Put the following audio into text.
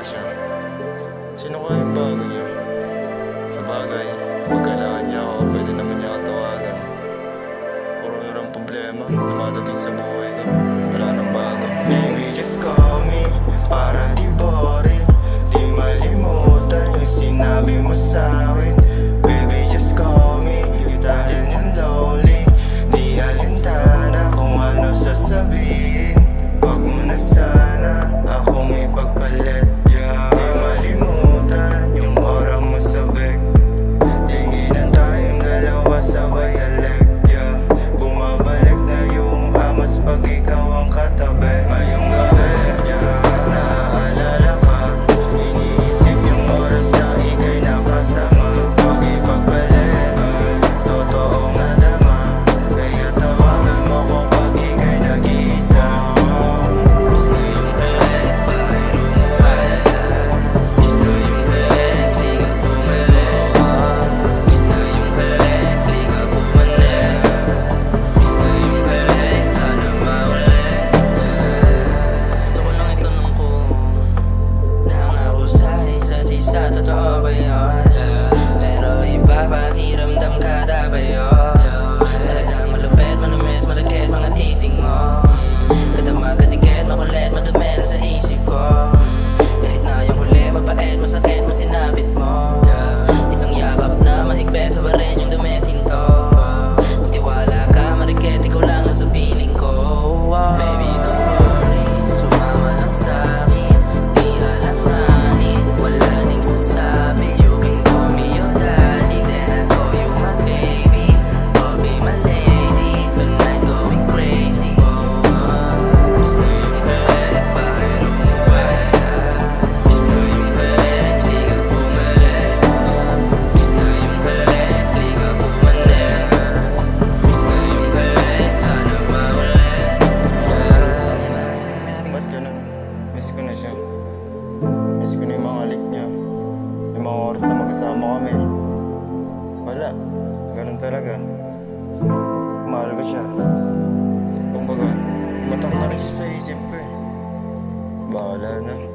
siya. Sino kaya yung bago niya? Sa bagay, pag kailangan niya ako, pwede naman niya ako tawagan. Puro lang problema na madating sa buhay ko. Wala nang bago. Baby, just call me para di boring. Di malimutan yung sinabi mo sa'kin. Baby, just call me, you darling and lonely. Di alintana kung ano sasabihin. Wag mo na sana akong ipagpalit, yeah. Di malimutan yung oras mo sabik. Tinginan tayong dalawa sabay halik, yeah. Bumabalik na yung amas pag ikaw ang katabi. Ngayong gabi, yeah. Naaalala ka, iniisip yung oras na ika'y nakasama. Wag ipagpalit, totoong nadama. Kaya tawagan mo ko pag ika'y nag-iisa. Miss na yung head, bahay rumuhay. Miss na yung head, ligat bumalik. Miss na yung head, ligat bumalik. Miss na yung head, sana maulit. Gusto ko lang itanong kung nangako sa isa't isa, totoo ba yun? Pero iba pa, hiramdam kada ba yun? Talagang malupit, manamis, malagkit, mga titing mo. Kadama, kadikit, makulit, madumi na sa isip ko. Kahit na yung huli, mapait, masakit, masinabit mo. Isang yakap na mahigpit, haba rin yung damit hinto. Magtiwala ka, marikit, ikaw lang nasa piling ko. Baby, don't worry, sumama lang sa'kin. Di alanganin, wala ding sasabi. You can call me your daddy, then I'll call you my baby. Oh, be my lady, tonight going crazy. Miss na yung head, bahay rumuhay. Miss na yung head, ligat bumalik. Miss na yung head, ligat bumalik. Miss na yung head, sana maulit. Ba't ganun? Miss ko na siya. Miss ko na yung mga halik niya. Yung mga oras na magkasama kami. Wala, ganun talaga. Mahal ko siya. Kumbaga, umatak na rin siya sa isip ko eh. Bahala na.